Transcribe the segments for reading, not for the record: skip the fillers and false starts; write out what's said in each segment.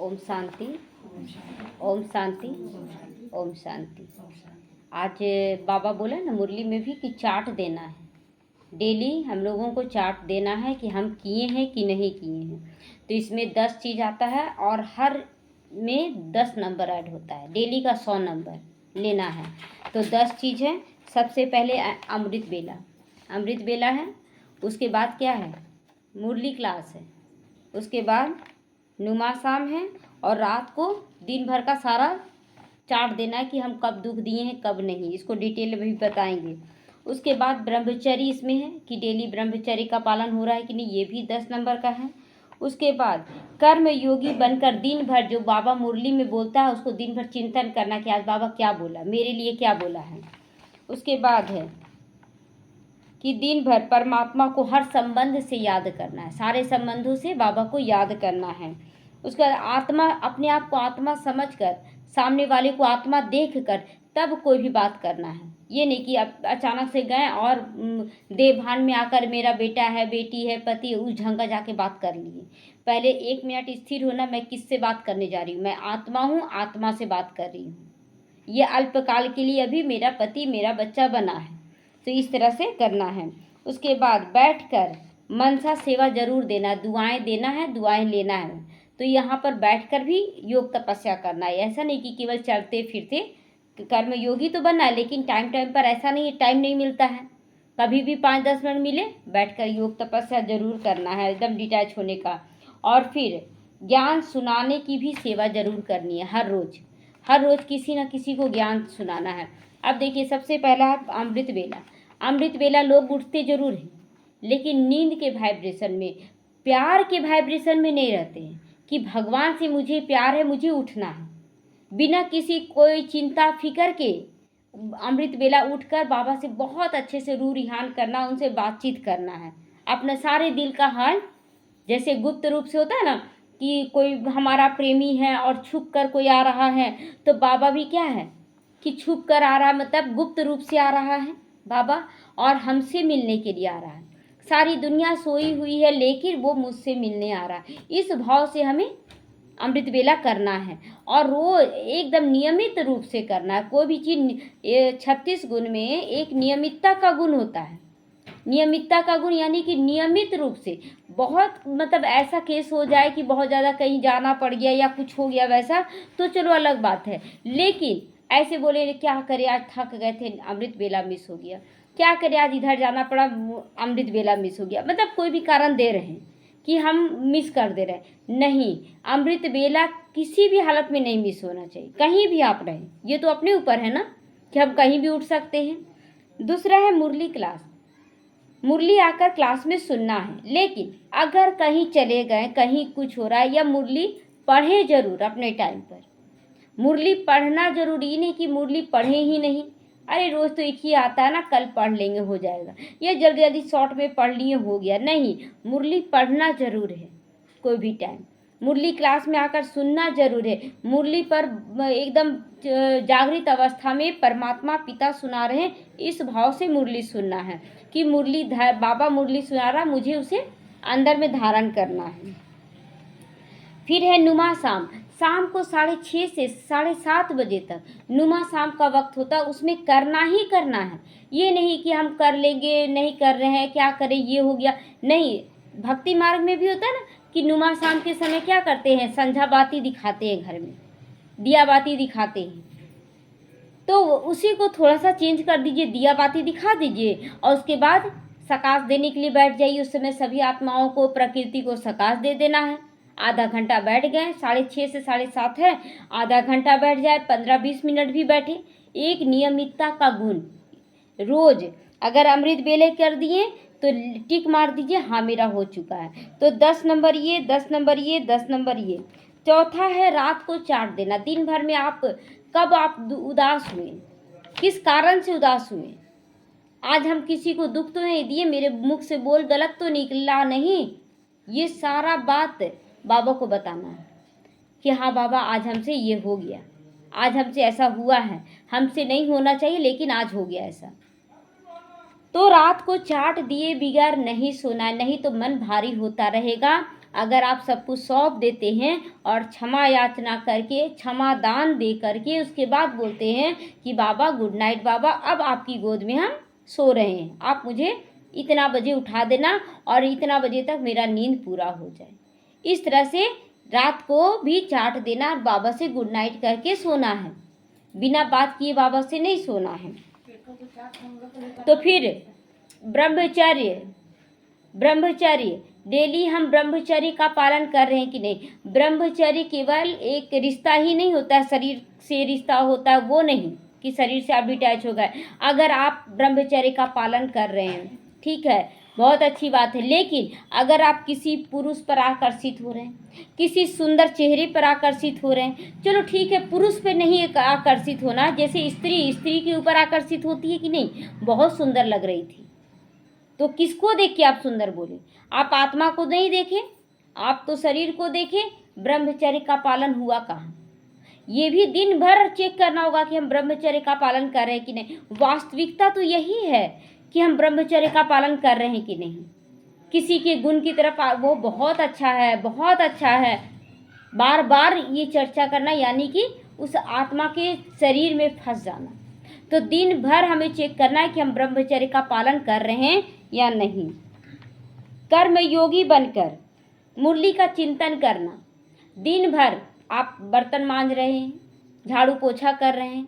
ओम शांति, ओम शांति, ओम शांति। आज बाबा बोला ना मुरली में भी कि चार्ट देना है। डेली हम लोगों को चार्ट देना है कि हम किए हैं कि नहीं किए हैं। तो इसमें 10 चीज़ आता है और हर में 10 नंबर ऐड होता है। डेली का 100 नंबर लेना है। तो 10 चीज़ है। सबसे पहले अमृत बेला, अमृत बेला है। उसके बाद क्या है, मुरली क्लास है। उसके बाद नुमा शाम है। और रात को दिन भर का सारा चार्ट देना है कि हम कब दुख दिए हैं कब नहीं, इसको डिटेल में भी बताएंगे। उसके बाद ब्रह्मचर्य इसमें है कि डेली ब्रह्मचर्य का पालन हो रहा है कि नहीं, ये भी 10 नंबर का है। उसके बाद कर्म योगी बनकर दिन भर जो बाबा मुरली में बोलता है उसको दिन भर चिंतन करना कि आज बाबा क्या बोला, मेरे लिए क्या बोला है। उसके बाद है कि दिन भर परमात्मा को हर संबंध से याद करना है, सारे संबंधों से बाबा को याद करना है। उसके बाद आत्मा, अपने आप को आत्मा समझकर, सामने वाले को आत्मा देखकर तब कोई भी बात करना है। ये नहीं कि अब अचानक से गए और देवभान में आकर मेरा बेटा है, बेटी है, पति, उस ढंग का जाके बात कर लिए। पहले 1 मिनट स्थिर होना, मैं किससे बात करने जा रही हूँ, मैं आत्मा हूँ, आत्मा से बात कर रही हूँ। ये अल्पकाल के लिए अभी मेरा पति, मेरा बच्चा बना है, तो इस तरह से करना है। उसके बाद बैठकर मनसा सेवा जरूर देना, दुआएं देना है, दुआएं लेना है। तो यहाँ पर बैठकर भी योग तपस्या करना है। ऐसा नहीं कि केवल चलते फिरते कर्म योगी तो बनना है, लेकिन टाइम टाइम पर ऐसा नहीं, टाइम नहीं मिलता है। कभी भी 5-10 मिनट मिले, बैठकर योग तपस्या जरूर करना है, एकदम डिटैच होने का। और फिर ज्ञान सुनाने की भी सेवा जरूर करनी है। हर रोज किसी न किसी को ज्ञान सुनाना है। अब देखिए, सबसे पहला है अमृत बेला। अमृत बेला लोग उठते जरूर हैं, लेकिन नींद के वाइब्रेशन में, प्यार के वाइब्रेशन में नहीं रहते हैं कि भगवान से मुझे प्यार है, मुझे उठना है। बिना किसी कोई चिंता फिकर के अमृत बेला उठकर बाबा से बहुत अच्छे से रू रिहान करना, उनसे बातचीत करना है, अपने सारे दिल का हाल। जैसे गुप्त रूप से होता है ना कि कोई हमारा प्रेमी है और छुप कर कोई आ रहा है, तो बाबा भी क्या है कि छुप कर आ रहा, मतलब गुप्त रूप से आ रहा है बाबा, और हमसे मिलने के लिए आ रहा है। सारी दुनिया सोई हुई है लेकिन वो मुझसे मिलने आ रहा है। इस भाव से हमें अमृत बेला करना है और रोज एकदम नियमित रूप से करना है। कोई भी चीज 36 गुण में एक नियमितता का गुण होता है। नियमितता का गुण यानी कि नियमित रूप से, बहुत मतलब ऐसा केस हो जाए कि बहुत ज़्यादा कहीं जाना पड़ गया या कुछ हो गया वैसा, तो चलो अलग बात है। लेकिन ऐसे बोले क्या करें, आज थक गए थे, अमृत बेला मिस हो गया, क्या करें आज इधर जाना पड़ा, अमृत बेला मिस हो गया, मतलब कोई भी कारण दे रहे हैं कि हम मिस कर दे रहे हैं। नहीं, अमृत बेला किसी भी हालत में नहीं मिस होना चाहिए, कहीं भी आप रहें। ये तो अपने ऊपर है ना कि हम कहीं भी उठ सकते हैं। दूसरा है मुरली क्लास। मुरली आकर क्लास में सुनना है, लेकिन अगर कहीं चले गए, कहीं कुछ हो रहा है, या मुरली पढ़े जरूर अपने टाइम पर। मुरली पढ़ना जरूरी नहीं कि मुरली पढ़े ही नहीं, अरे रोज तो एक ही आता है ना, कल पढ़ लेंगे हो जाएगा, या जल्दी जल्दी शॉर्ट में पढ़ लिए हो गया। नहीं, मुरली पढ़ना जरूर है। कोई भी टाइम मुरली क्लास में आकर सुनना जरूर है। मुरली पर एकदम जागृत अवस्था में परमात्मा पिता सुना रहे हैं, इस भाव से मुरली सुनना है कि मुरली बाबा मुरली सुना रहा, मुझे उसे अंदर में धारण करना है। फिर है नुमा शाम। शाम को 6:30 से 7:30 बजे तक नुमा शाम का वक्त होता है, उसमें करना ही करना है। ये नहीं कि हम कर लेंगे, नहीं कर रहे हैं, क्या करें, ये हो गया, नहीं। भक्ति मार्ग में भी होता है ना कि नुमा शाम के समय क्या करते हैं, संझा बाती दिखाते हैं, घर में दिया बाती दिखाते हैं। तो उसी को थोड़ा सा चेंज कर दीजिए, दिया बाती दिखा दीजिए और उसके बाद सकाश देने के लिए बैठ जाइए। उस समय सभी आत्माओं को, प्रकृति को सकाश दे देना है। आधा घंटा बैठ गए, 6:30 से 7:30 है, आधा घंटा बैठ जाए, 15-20 मिनट भी बैठे। एक नियमितता का गुण, रोज अगर अमृत बेले कर दिए तो टिक मार दीजिए, हाँ मेरा हो चुका है। तो 10 नंबर ये, 10 नंबर ये, 10 नंबर ये। चौथा है रात को चार्ट देना। दिन भर में आप कब आप उदास हुए, किस कारण से उदास हुए, आज हम किसी को दुख तो नहीं दिए, मेरे मुख से बोल गलत तो निकला नहीं, ये सारा बात बाबा को बताना है कि हाँ बाबा आज हमसे ये हो गया, आज हमसे ऐसा हुआ है, हमसे नहीं होना चाहिए लेकिन आज हो गया ऐसा। तो रात को चार्ट दिए बिगाड़ नहीं सोना है, नहीं तो मन भारी होता रहेगा अगर आप सब कुछ सौंप देते हैं और क्षमा याचना करके, क्षमा दान दे करके उसके बाद बोलते हैं कि बाबा गुड नाइट बाबा, अब आपकी गोद में हम सो रहे हैं, आप मुझे इतना बजे उठा देना और इतना बजे तक मेरा नींद पूरा हो जाए। इस तरह से रात को भी चाट देना और बाबा से गुड नाइट करके सोना है, बिना बात किए बाबा से नहीं सोना है। तो फिर ब्रह्मचर्य, ब्रह्मचर्य डेली हम ब्रह्मचर्य का पालन कर रहे हैं कि नहीं। ब्रह्मचर्य केवल एक रिश्ता ही नहीं होता है, शरीर से रिश्ता होता है वो नहीं कि शरीर से आप डिटैच हो गए। अगर आप ब्रह्मचर्य का पालन कर रहे हैं, ठीक है, बहुत अच्छी बात है, लेकिन अगर आप किसी पुरुष पर आकर्षित हो रहे हैं, किसी सुंदर चेहरे पर आकर्षित हो रहे हैं, चलो ठीक है, पुरुष पे नहीं आकर्षित होना, जैसे स्त्री के ऊपर आकर्षित होती है कि नहीं, बहुत सुंदर लग रही थी तो किसको देख के आप सुंदर बोले? आप आत्मा को नहीं देखे, आप तो शरीर को देखे। ब्रह्मचर्य का पालन हुआ कहाँ? ये भी दिन भर चेक करना होगा कि हम ब्रह्मचर्य का पालन कर रहे हैं कि नहीं। वास्तविकता तो यही है कि हम ब्रह्मचर्य का पालन कर रहे हैं कि नहीं। किसी के गुण की तरफ वो बहुत अच्छा है, बहुत अच्छा है, बार बार ये चर्चा करना, यानी कि उस आत्मा के शरीर में फंस जाना। तो दिन भर हमें चेक करना है कि हम ब्रह्मचर्य का पालन कर रहे हैं या नहीं। कर्म योगी बनकर मुरली का चिंतन करना। दिन भर आप बर्तन मांज रहे हैं, झाड़ू पोछा कर रहे हैं,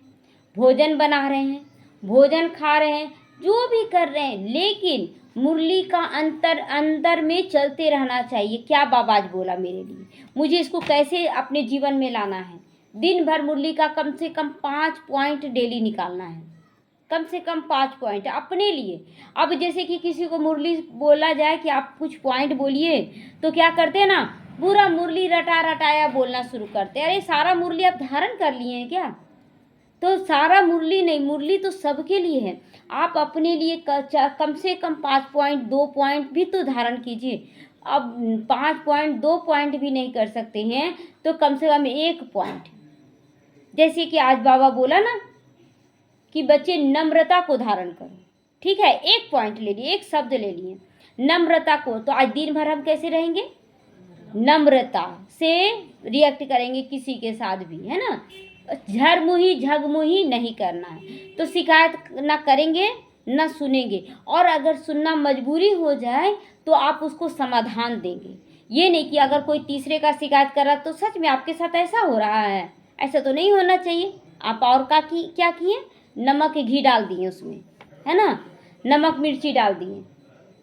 भोजन बना रहे हैं, भोजन खा रहे हैं, जो भी कर रहे हैं, लेकिन मुरली का अंदर में चलते रहना चाहिए। क्या बाबा आज बोला मेरे लिए, मुझे इसको कैसे अपने जीवन में लाना है। दिन भर मुरली का कम से कम 5 पॉइंट डेली निकालना है, कम से कम 5 पॉइंट अपने लिए। अब जैसे कि किसी को मुरली बोला जाए कि आप कुछ पॉइंट बोलिए, तो क्या करते हैं ना, पूरा मुरली रटा रटाया बोलना शुरू करते हैं। अरे सारा मुरली आप धारण कर लिए हैं क्या? तो सारा मुरली नहीं, मुरली तो सबके लिए है। आप अपने लिए कम से कम 5 पॉइंट, 2 पॉइंट भी तो धारण कीजिए। अब 5 पॉइंट, 2 पॉइंट भी नहीं कर सकते हैं तो कम से कम 1 पॉइंट। जैसे कि आज बाबा बोला ना कि बच्चे नम्रता को धारण करो, ठीक है, 1 पॉइंट ले लिए, 1 शब्द ले लिए, नम्रता को। तो आज दिन भर हम कैसे रहेंगे? नम्रता से रिएक्ट करेंगे किसी के साथ भी, है ना। झरमुही झगमुही नहीं करना है। तो शिकायत ना करेंगे ना सुनेंगे, और अगर सुनना मजबूरी हो जाए तो आप उसको समाधान देंगे। ये नहीं कि अगर कोई तीसरे का शिकायत कर रहा तो सच में आपके साथ ऐसा हो रहा है, ऐसा तो नहीं होना चाहिए। आप और क्या किए? नमक घी डाल दिए उसमें, है ना, नमक मिर्ची डाल दिए।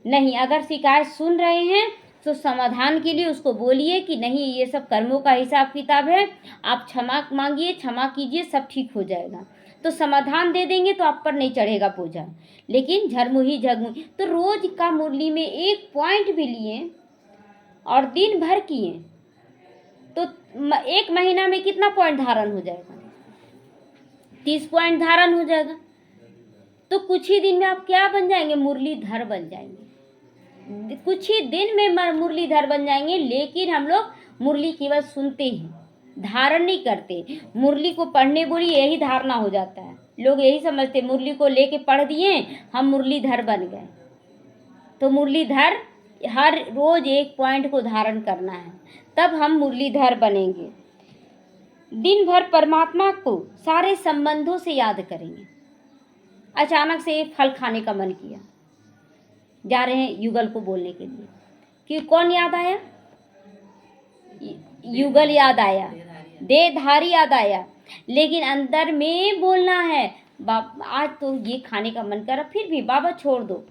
नहीं, अगर शिकायत सुन रहे हैं तो समाधान के लिए उसको बोलिए कि नहीं, ये सब कर्मों का हिसाब किताब है, आप क्षमा मांगिए, क्षमा कीजिए, सब ठीक हो जाएगा। तो समाधान दे देंगे तो आप पर नहीं चढ़ेगा बोझा। लेकिन झरमुही झगमुही, तो रोज का मुरली में 1 पॉइंट भी लिए और दिन भर किए तो 1 महीना में कितना पॉइंट धारण हो जाएगा? 30 पॉइंट धारण हो जाएगा। तो कुछ ही दिन में आप क्या बन जाएंगे? मुरलीधर बन जाएंगे। कुछ ही दिन में मुरलीधर बन जाएंगे। लेकिन हम लोग मुरली केवल सुनते हैं, धारण नहीं करते। मुरली को पढ़ने बोली यही धारणा हो जाता है, लोग यही समझते मुरली को लेके पढ़ दिए हम मुरलीधर बन गए। तो मुरलीधर हर रोज 1 पॉइंट को धारण करना है, तब हम मुरलीधर बनेंगे। दिन भर परमात्मा को सारे संबंधों से याद करेंगे। अचानक से फल खाने का मन किया, जा रहे हैं युगल को बोलने के लिए कि कौन याद आया? युगल याद आया, देहधारी याद आया, लेकिन अंदर में बोलना है आज तो ये खाने का मन कर, फिर भी बाबा छोड़ दो,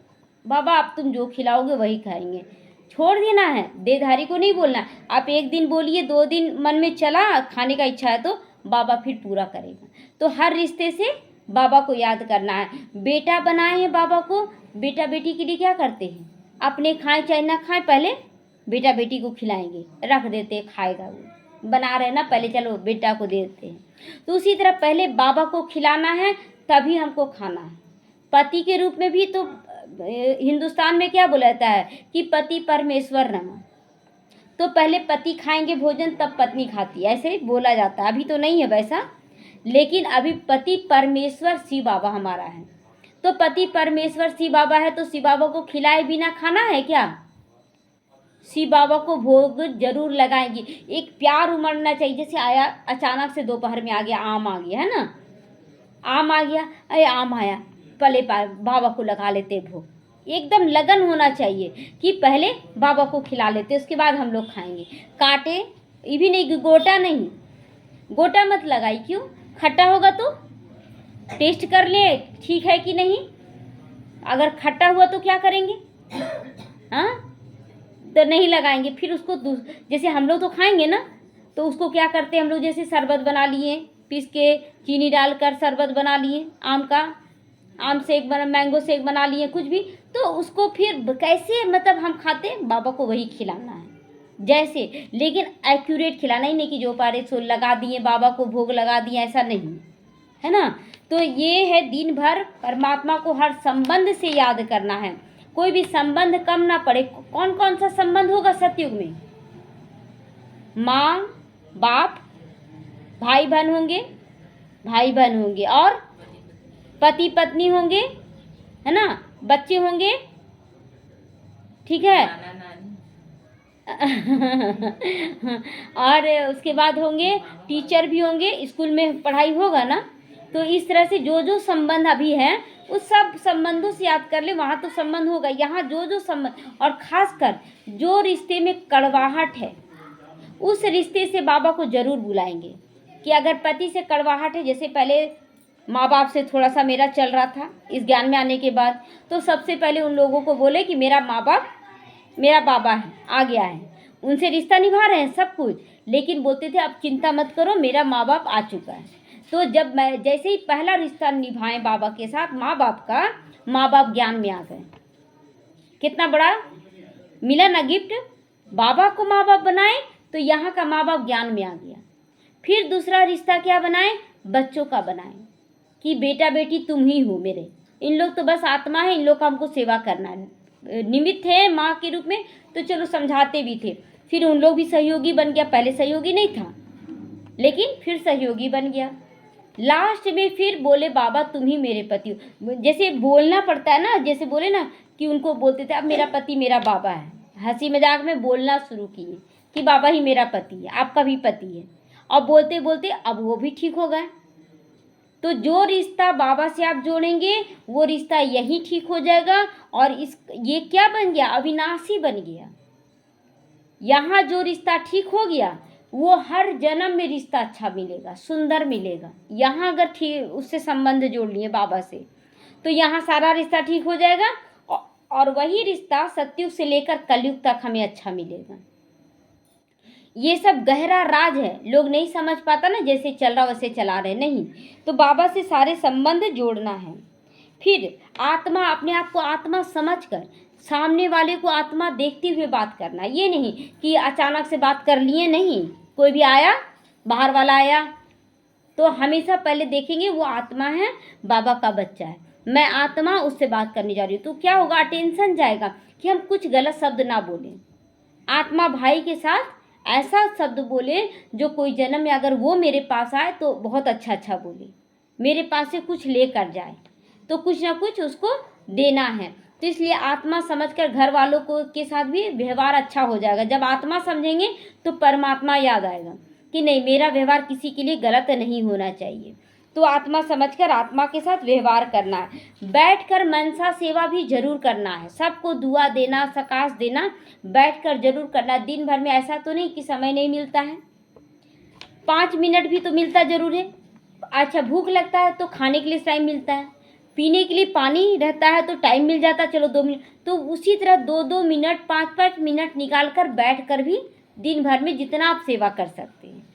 बाबा आप तुम जो खिलाओगे वही खाएंगे, छोड़ देना है। देहधारी को नहीं बोलना। आप 1 दिन बोलिए, 2 दिन मन में चला खाने का इच्छा है तो बाबा फिर पूरा करेगा। तो हर रिश्ते से बाबा को याद करना है। बेटा बनाए हैं बाबा को, बेटा बेटी के लिए क्या करते हैं? अपने खाएं चाहे ना खाएं, पहले बेटा बेटी को खिलाएंगे, रख देते हैं, खाएगा वो, बना रहे ना, पहले चलो बेटा को दे देते हैं। तो उसी तरह पहले बाबा को खिलाना है तभी हमको खाना है। पति के रूप में भी तो हिंदुस्तान में क्या बोला जाता है कि पति परमेश्वर नमः। तो पहले पति खाएंगे भोजन तब पत्नी खाती है, ऐसे बोला जाता है। अभी तो नहीं है वैसा, लेकिन अभी पति परमेश्वर शिव बाबा हमारा है। तो पति परमेश्वर शिव बाबा है तो शिव बाबा को खिलाए बिना खाना है क्या? शिव बाबा को भोग जरूर लगाएंगे। एक प्यार उमड़ना चाहिए, जैसे आया अचानक से दोपहर में आ गया आम, आ गया है ना, आम आ गया, अरे आम आया, पहले बाबा को लगा लेते भोग। एकदम लगन होना चाहिए कि पहले बाबा को खिला लेते, उसके बाद हम लोग खाएंगे। काटे ये भी नहीं, गोटा नहीं, गोटा मत लगाई। क्यों? खट्टा होगा तो टेस्ट कर ले ठीक है कि नहीं। अगर खट्टा हुआ तो क्या करेंगे? हाँ, तो नहीं लगाएंगे। फिर उसको जैसे हम लोग तो खाएंगे ना, तो उसको क्या करते हैं हम लोग, जैसे शरबत बना लिए, पीस के चीनी डालकर शरबत बना लिए आम का, आम शेक बना, मैंगो शेक बना लिए, कुछ भी, तो उसको फिर कैसे मतलब हम खाते हैं, बाबा को वही खिलाना है जैसे, लेकिन एक्यूरेट खिलाना ही नहीं कि जो पारे सो लगा दिए बाबा को भोग लगा दिए, ऐसा नहीं है ना। तो ये है दिन भर परमात्मा को हर संबंध से याद करना है, कोई भी संबंध कम ना पड़े। कौन कौन सा संबंध होगा सतयुग में? माँ बाप, भाई बहन होंगे, भाई बहन होंगे, और पति पत्नी होंगे, है ना, बच्चे होंगे, ठीक है और उसके बाद होंगे टीचर भी होंगे, स्कूल में पढ़ाई होगा ना। तो इस तरह से जो जो संबंध अभी हैं उस सब संबंधों से याद कर ले, वहाँ तो संबंध होगा। यहाँ जो जो संबंध, और खासकर जो रिश्ते में कड़वाहट है उस रिश्ते से बाबा को जरूर बुलाएंगे। कि अगर पति से कड़वाहट है, जैसे पहले माँ बाप से थोड़ा सा मेरा चल रहा था इस ज्ञान में आने के बाद, तो सबसे पहले उन लोगों को बोले कि मेरा माँ बाप मेरा बाबा है, आ गया है, उनसे रिश्ता निभा रहे हैं सब कुछ, लेकिन बोलते थे अब चिंता मत करो, मेरा माँ बाप आ चुका है। तो जब मैं जैसे ही पहला रिश्ता निभाएं बाबा के साथ माँ बाप का, माँ बाप ज्ञान में आ गए। कितना बड़ा मिला ना गिफ्ट, बाबा को माँ बाप बनाए तो यहाँ का माँ बाप ज्ञान में आ गया। फिर दूसरा रिश्ता क्या बनाए? बच्चों का बनाए कि बेटा बेटी तुम ही हो मेरे, इन लोग तो बस आत्मा है, इन लोग का हमको सेवा करना है, निमित्त है माँ के रूप में, तो चलो समझाते भी थे। फिर उन लोग भी सहयोगी बन गया, पहले सहयोगी नहीं था लेकिन फिर सहयोगी बन गया। लास्ट में फिर बोले बाबा तुम ही मेरे पति हो। जैसे बोलना पड़ता है ना, जैसे बोले ना कि उनको बोलते थे अब मेरा पति मेरा बाबा है, हंसी मजाक में बोलना शुरू किए कि बाबा ही मेरा पति है, आपका भी पति है। और बोलते बोलते अब वो भी ठीक हो गए। तो जो रिश्ता बाबा से आप जोड़ेंगे वो रिश्ता यही ठीक हो जाएगा। और ये क्या बन गया? अविनाशी बन गया। यहाँ जो रिश्ता ठीक हो गया वो हर जन्म में रिश्ता अच्छा मिलेगा, सुंदर मिलेगा। यहाँ अगर ठीक उससे संबंध जोड़ लिए बाबा से तो यहाँ सारा रिश्ता ठीक हो जाएगा, और वही रिश्ता सतयुग से लेकर कलयुग तक हमें अच्छा मिलेगा। ये सब गहरा राज है, लोग नहीं समझ पाता ना, जैसे चल रहा वैसे चला रहे, नहीं। तो बाबा से सारे संबंध जोड़ना है। फिर आत्मा, अपने आप को आत्मा समझकर सामने वाले को आत्मा देखते हुए बात करना। ये नहीं कि अचानक से बात कर लिए, नहीं। कोई भी आया, बाहर वाला आया, तो हमेशा पहले देखेंगे वो आत्मा है, बाबा का बच्चा है, मैं आत्मा उससे बात करने जा रही हूँ। तो क्या होगा? टेंशन जाएगा कि हम कुछ गलत शब्द ना बोलें। आत्मा भाई के साथ ऐसा शब्द बोले जो कोई जन्म में अगर वो मेरे पास आए तो बहुत अच्छा अच्छा बोले, मेरे पास से कुछ लेकर जाए, तो कुछ ना कुछ उसको देना है। तो इसलिए आत्मा समझकर घर वालों को के साथ भी व्यवहार अच्छा हो जाएगा। जब आत्मा समझेंगे तो परमात्मा याद आएगा कि नहीं, मेरा व्यवहार किसी के लिए गलत नहीं होना चाहिए। तो आत्मा समझकर आत्मा के साथ व्यवहार करना है। बैठकर मनसा सेवा भी जरूर करना है, सबको दुआ देना, सकाश देना बैठकर जरूर करना। दिन भर में ऐसा तो नहीं कि समय नहीं मिलता है, 5 मिनट भी तो मिलता जरूर है। अच्छा, भूख लगता है तो खाने के लिए टाइम मिलता है, पीने के लिए पानी रहता है तो टाइम मिल जाता है, चलो 2 मिनट। तो उसी तरह 2-2 मिनट, 5-5 मिनट निकाल कर बैठ कर भी दिन भर में जितना आप सेवा कर सकते हैं।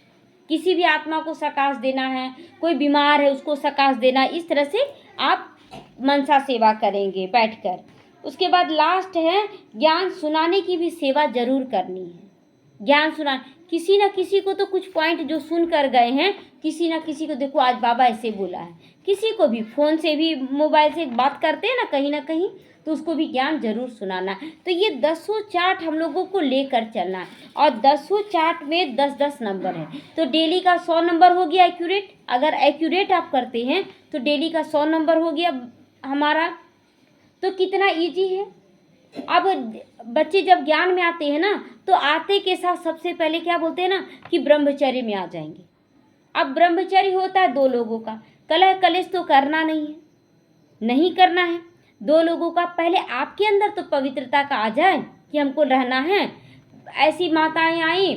किसी भी आत्मा को सकाश देना है, कोई बीमार है उसको सकाश देना, इस तरह से आप मनसा सेवा करेंगे बैठकर। उसके बाद लास्ट है ज्ञान सुनाने की भी सेवा जरूर करनी है। ज्ञान सुना, किसी ना किसी को तो कुछ पॉइंट जो सुन कर गए हैं, किसी ना किसी को देखो आज बाबा ऐसे बोला है, किसी को भी फ़ोन से भी मोबाइल से बात करते हैं ना कहीं, तो उसको भी ज्ञान जरूर सुनाना है। तो ये 10 चार्ट हम लोगों को लेकर चलना है, और 10 चार्ट में 10-10 नंबर है। तो डेली का 100 नंबर हो गया एक्यूरेट। अगर एक्यूरेट आप करते हैं तो डेली का 100 नंबर हो गया हमारा। तो कितना ईजी है, अब बच्चे जब ज्ञान में आते हैं ना, तो आते के साथ सबसे पहले क्या बोलते हैं ना कि ब्रह्मचर्य में आ जाएंगे। अब ब्रह्मचर्य होता है दो लोगों का, कलह कलेश तो करना नहीं है, नहीं करना है दो लोगों का। पहले आपके अंदर तो पवित्रता का आ जाए कि हमको रहना है। ऐसी माताएं आई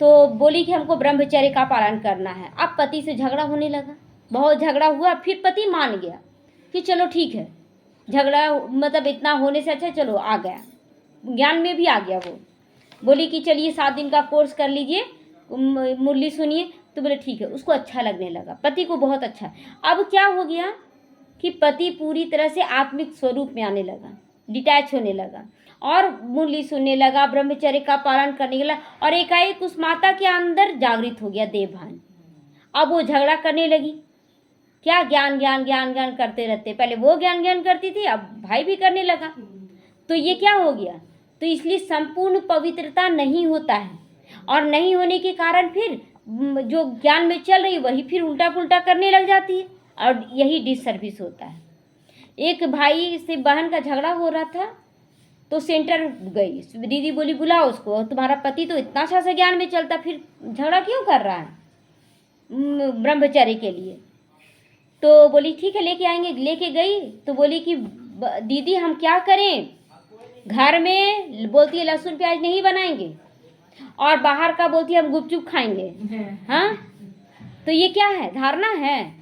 तो बोली कि हमको ब्रह्मचर्य का पालन करना है। अब पति से झगड़ा होने लगा, बहुत झगड़ा हुआ, फिर पति मान गया कि चलो ठीक है, झगड़ा मतलब इतना होने से अच्छा चलो आ गया, ज्ञान में भी आ गया। वो बोली कि चलिए 7 दिन का कोर्स कर लीजिए, मुरली सुनिए। तो बोले ठीक है, उसको अच्छा लगने लगा, पति को बहुत अच्छा। अब क्या हो गया कि पति पूरी तरह से आत्मिक स्वरूप में आने लगा, डिटैच होने लगा और मुरली सुनने लगा, ब्रह्मचर्य का पालन करने लगा। और एकाएक उस माता के अंदर जागृत हो गया देवभान। अब वो झगड़ा करने लगी, क्या ज्ञान ज्ञान ज्ञान ज्ञान करते रहते, पहले वो ज्ञान ज्ञान करती थी, अब भाई भी करने लगा। तो ये क्या हो गया, तो इसलिए संपूर्ण पवित्रता नहीं होता है, और नहीं होने के कारण फिर जो ज्ञान में चल रही वही फिर उल्टा पुल्टा करने लग जाती है, और यही डिससर्विस होता है। एक भाई से बहन का झगड़ा हो रहा था, तो सेंटर गई, दीदी बोली बुलाओ उसको, तुम्हारा पति तो इतना अच्छा से ज्ञान में चलता, फिर झगड़ा क्यों कर रहा है ब्रह्मचर्य के लिए। तो बोली ठीक है लेके आएंगे, लेके गई तो बोली कि दीदी हम क्या करें, घर में बोलती है लहसुन प्याज नहीं बनाएंगे, और बाहर का बोलती है हम गुपचुप खाएंगे। हाँ, तो ये क्या है, धारणा है।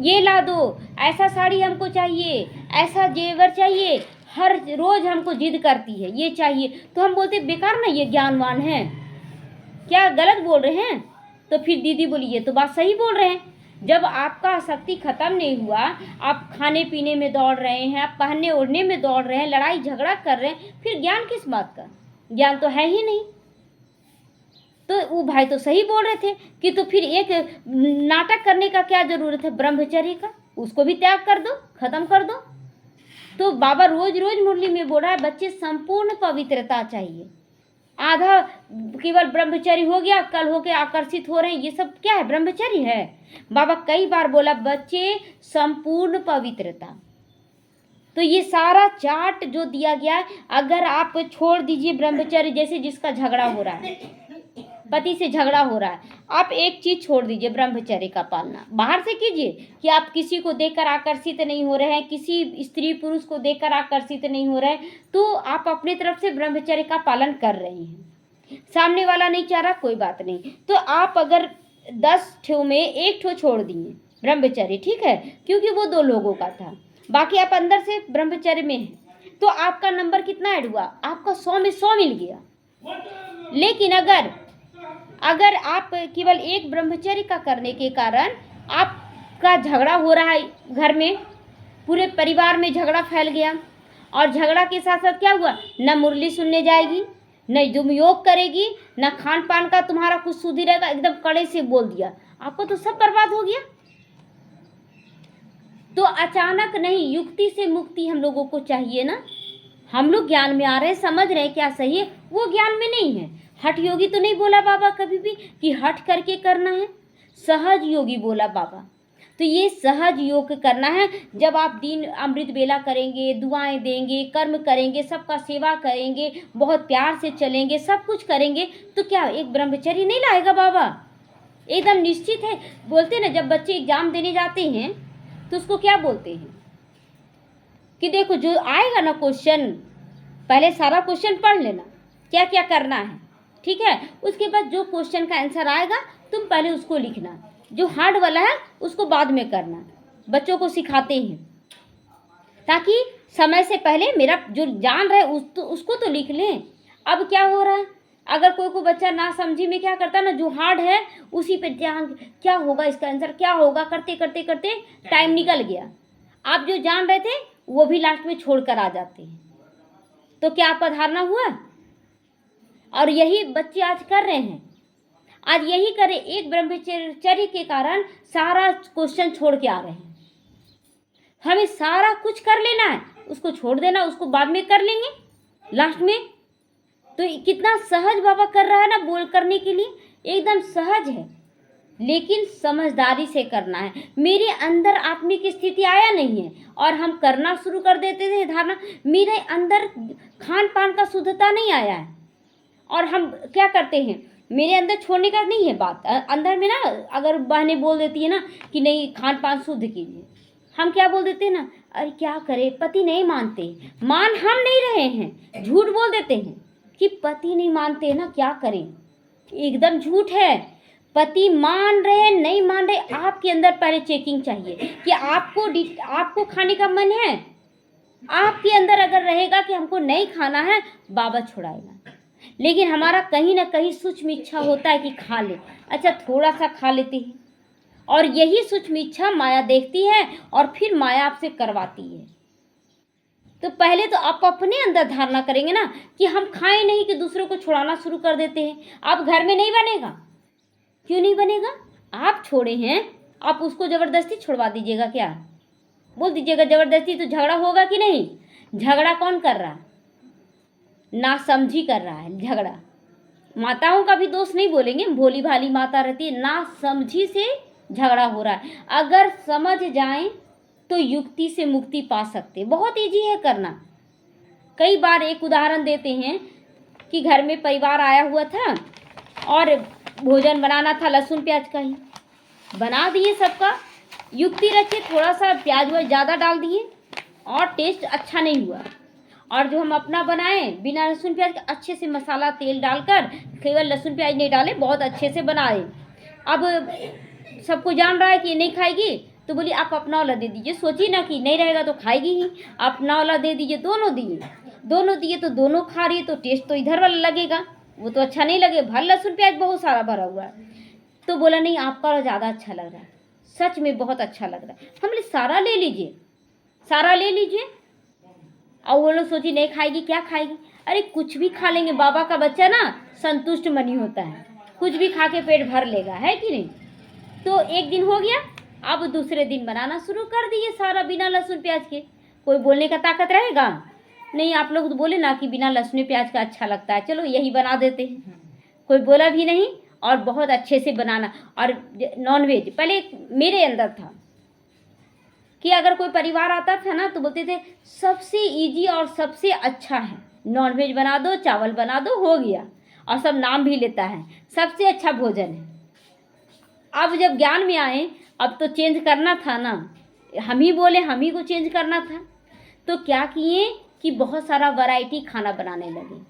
ये ला दो, ऐसा साड़ी हमको चाहिए, ऐसा जेवर चाहिए, हर रोज हमको जिद करती है ये चाहिए। तो हम बोलते बेकार ना, ये ज्ञानवान है, क्या गलत बोल रहे हैं। तो फिर दीदी बोली ये तो बात सही बोल रहे हैं, जब आपका आसक्ति खत्म नहीं हुआ, आप खाने पीने में दौड़ रहे हैं, आप पहनने ओढ़ने में दौड़ रहे हैं, लड़ाई झगड़ा कर रहे हैं, फिर ज्ञान किस बात का, ज्ञान तो है ही नहीं। तो वो भाई तो सही बोल रहे थे कि तो फिर एक नाटक करने का क्या जरूरत है ब्रह्मचर्य का, उसको भी त्याग कर दो, खत्म कर दो। तो बाबा रोज रोज मुरली में बोल रहा है बच्चे संपूर्ण पवित्रता चाहिए। आधा केवल ब्रह्मचर्य हो गया, कल होके आकर्षित हो रहे हैं, ये सब क्या है, ब्रह्मचर्य है। बाबा कई बार बोला बच्चे संपूर्ण पवित्रता। तो ये सारा चार्ट जो दिया गया, अगर आप छोड़ दीजिए ब्रह्मचर्य, जैसे जिसका झगड़ा हो रहा है, पति से झगड़ा हो रहा है, आप एक चीज छोड़ दीजिए ब्रह्मचर्य का पालना। बाहर से कीजिए कि आप किसी को देखकर आकर्षित नहीं हो रहे हैं, किसी स्त्री पुरुष को देखकर आकर्षित नहीं हो रहे हैं, तो आप अपने तरफ से ब्रह्मचर्य का पालन कर रहे हैं। सामने वाला नहीं चाह रहा, कोई बात नहीं, तो आप अगर 10 ठो में 1 ठो छोड़ दिए ब्रह्मचर्य, ठीक है, क्योंकि वो 2 लोगों का था, बाकी आप अंदर से ब्रह्मचर्य में हैं, तो आपका नंबर कितना ऐड हुआ, आपका 100 में 100 मिल गया। लेकिन अगर आप केवल एक ब्रह्मचर्य का करने के कारण आपका झगड़ा हो रहा है, घर में पूरे परिवार में झगड़ा फैल गया, और झगड़ा के साथ साथ क्या हुआ, न मुरली सुनने जाएगी, न तुम योग करेगी, न खान पान का तुम्हारा कुछ सुधरेगा, एकदम कड़े से बोल दिया, आपको तो सब बर्बाद हो गया। तो अचानक नहीं, युक्ति से मुक्ति हम लोगों को चाहिए ना। हम लोग ज्ञान में आ रहे हैं, समझ रहे हैं क्या सही है, वो ज्ञान में नहीं है। हठ योगी तो नहीं बोला बाबा कभी भी कि हठ करके करना है, सहज योगी बोला बाबा। तो ये सहज योग करना है, जब आप दिन अमृत बेला करेंगे, दुआएं देंगे, कर्म करेंगे, सबका सेवा करेंगे, बहुत प्यार से चलेंगे, सब कुछ करेंगे, तो क्या एक ब्रह्मचर्य नहीं लाएगा बाबा, एकदम निश्चित है। बोलते ना जब बच्चे एग्जाम देने जाते हैं तो उसको क्या बोलते हैं कि देखो जो आएगा ना क्वेश्चन, पहले सारा क्वेश्चन पढ़ लेना क्या क्या करना है, ठीक है, उसके बाद जो क्वेश्चन का आंसर आएगा तुम पहले उसको लिखना, जो हार्ड वाला है उसको बाद में करना। बच्चों को सिखाते हैं ताकि समय से पहले मेरा जो जान रहे उसको तो लिख लें। अब क्या हो रहा है, अगर कोई बच्चा ना समझी में क्या करता है ना, जो हार्ड है उसी पे ध्यान, क्या होगा इसका आंसर, क्या होगा, करते करते करते टाइम निकल गया। आप जो जान रहे थे वो भी लास्ट में छोड़ कर आ जाते हैं। तो क्या आपका धारणा हुआ? और यही बच्चे आज कर रहे हैं, आज यही करें, एक ब्रह्मचर्य के कारण सारा क्वेश्चन छोड़ के आ रहे हैं। हमें सारा कुछ कर लेना है, उसको छोड़ देना, उसको बाद में कर लेंगे लास्ट में। तो कितना सहज बाबा कर रहा है ना, बोल करने के लिए एकदम सहज है। लेकिन समझदारी से करना है। मेरे अंदर आत्मिक स्थिति आया नहीं है और हम करना शुरू कर देते थे धारणा, मेरे अंदर खान पान का शुद्धता नहीं आया है और हम क्या करते हैं, मेरे अंदर छोड़ने का नहीं है बात, अंदर में ना अगर बहनें बोल देती है ना कि नहीं खान पान शुद्ध कीजिए, हम क्या बोल देते हैं ना, अरे क्या करें, पति नहीं मानते, मान हम नहीं रहे हैं, झूठ बोल देते हैं कि पति नहीं मानते हैं ना, क्या करें, एकदम झूठ है। पति मान रहे नहीं मान रहे, आपके अंदर पहले चेकिंग चाहिए कि आपको खाने का मन है। आपके अंदर अगर रहेगा कि हमको नहीं खाना है, बाबा छुड़ाएगा। लेकिन हमारा कहीं ना कहीं सूक्ष्म इच्छा होता है कि खा ले, अच्छा थोड़ा सा खा लेते हैं, और यही सूक्ष्म इच्छा माया देखती है और फिर माया आपसे करवाती है। तो पहले तो आप अपने अंदर धारणा करेंगे ना कि हम खाएं नहीं, कि दूसरों को छुड़ाना शुरू कर देते हैं। आप घर में नहीं बनेगा, क्यों नहीं बनेगा, आप छोड़े हैं, आप उसको ज़बरदस्ती छुड़वा दीजिएगा क्या, बोल दीजिएगा ज़बरदस्ती, तो झगड़ा होगा कि नहीं। झगड़ा कौन कर रहा है, नासमझी कर रहा है झगड़ा। माताओं का भी दोष नहीं बोलेंगे, भोली भाली माता रहती है, नासमझी से झगड़ा हो रहा है। अगर समझ जाएं तो युक्ति से मुक्ति पा सकते, बहुत ईजी है करना। कई बार एक उदाहरण देते हैं कि घर में परिवार आया हुआ था और भोजन बनाना था, लहसुन प्याज का ही बना दिए सबका, युक्ति रखे, थोड़ा सा प्याज वो ज़्यादा डाल दिए और टेस्ट अच्छा नहीं हुआ। और जो हम अपना बनाए बिना लहसुन प्याज के, अच्छे से मसाला तेल डालकर, केवल लहसुन प्याज नहीं डाले, बहुत अच्छे से बनाए। अब सबको जान रहा है कि ये नहीं खाएगी, तो बोली आप अपना वाला दे दीजिए, सोची ना कि नहीं रहेगा तो खाएगी ही, अपना वाला दे दीजिए। दोनों दिए तो दोनों खा रही है, तो टेस्ट तो इधर वाला लगेगा, वो तो अच्छा नहीं लगे, भर लहसुन प्याज बहुत सारा भरा हुआ है। तो बोला नहीं आपका ज़्यादा अच्छा लग रहा है, सच में बहुत अच्छा लग रहा है। हम बोले सारा ले लीजिए, सारा ले लीजिए। और वो लोग सोची नहीं खाएगी, क्या खाएगी, अरे कुछ भी खा लेंगे, बाबा का बच्चा ना संतुष्ट मनी होता है, कुछ भी खा के पेट भर लेगा, है कि नहीं। तो एक दिन हो गया, अब दूसरे दिन बनाना शुरू कर दिए सारा बिना लहसुन प्याज के। कोई बोलने का ताकत रहेगा नहीं, आप लोग तो बोले ना कि बिना लहसुन प्याज का अच्छा लगता है, चलो यही बना देते हैं। कोई बोला भी नहीं, और बहुत अच्छे से बनाना। और नॉनवेज पहले मेरे अंदर था कि अगर कोई परिवार आता था ना तो बोलते थे सबसे इजी और सबसे अच्छा है, नॉनवेज बना दो, चावल बना दो, हो गया, और सब नाम भी लेता है, सबसे अच्छा भोजन है। अब जब ज्ञान में आए, अब तो चेंज करना था ना, हम ही बोले, हम ही को चेंज करना था। तो क्या किए कि बहुत सारा वैरायटी खाना बनाने लगे।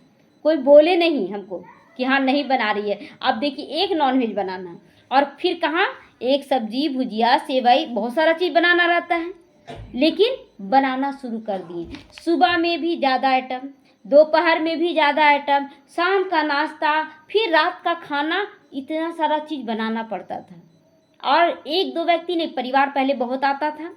कोई बोले नहीं हमको कि हाँ नहीं बना रही है। अब देखिए एक नॉनवेज बनाना, और फिर कहाँ एक सब्जी, भुजिया, सेवई, बहुत सारा चीज़ बनाना रहता है, लेकिन बनाना शुरू कर दिए। सुबह में भी ज़्यादा आइटम, दोपहर में भी ज़्यादा आइटम, शाम का नाश्ता, फिर रात का खाना, इतना सारा चीज़ बनाना पड़ता था। और एक दो व्यक्ति नहीं, परिवार पहले बहुत आता था,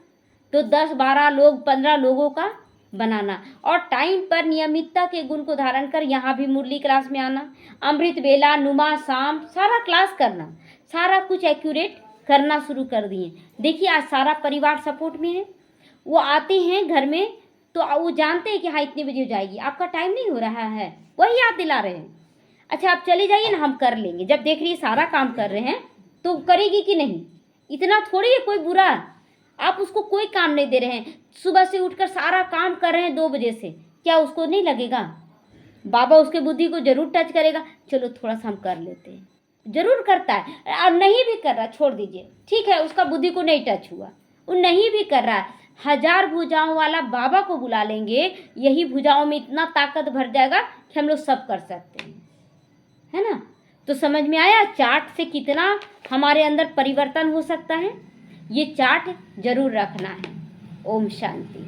तो 10-12 लोग, 15 लोगों का बनाना, और टाइम पर नियमितता के गुण को धारण कर यहाँ भी मुरली क्लास में आना, अमृत बेला, नुमा, शाम, सारा क्लास करना, सारा कुछ एक्यूरेट करना शुरू कर दिए। देखिए आज सारा परिवार सपोर्ट में है, वो आते हैं घर में तो वो जानते हैं कि हाँ इतने बजे हो जाएगी, आपका टाइम नहीं हो रहा है, वही याद दिला रहे हैं, अच्छा आप चले जाइए ना, हम कर लेंगे। जब देख रही है सारा काम कर रहे हैं तो करेगी कि नहीं, इतना थोड़ी है कोई बुरा, आप उसको कोई काम नहीं दे रहे हैं, सुबह से उठकर सारा काम कर रहे हैं 2 बजे से, क्या उसको नहीं लगेगा, बाबा उसके बुद्धि को जरूर टच करेगा, चलो थोड़ा सा हम कर लेते हैं, जरूर करता है। और नहीं भी कर रहा छोड़ दीजिए, ठीक है, उसका बुद्धि को नहीं टच हुआ, वो नहीं भी कर रहा है, 1000 भुजाओं वाला बाबा को बुला लेंगे, यही भुजाओं में इतना ताकत भर जाएगा कि हम लोग सब कर सकते हैं, है ना। तो समझ में आया चार्ट से कितना हमारे अंदर परिवर्तन हो सकता है, ये चार्ट जरूर रखना है। ओम शांति।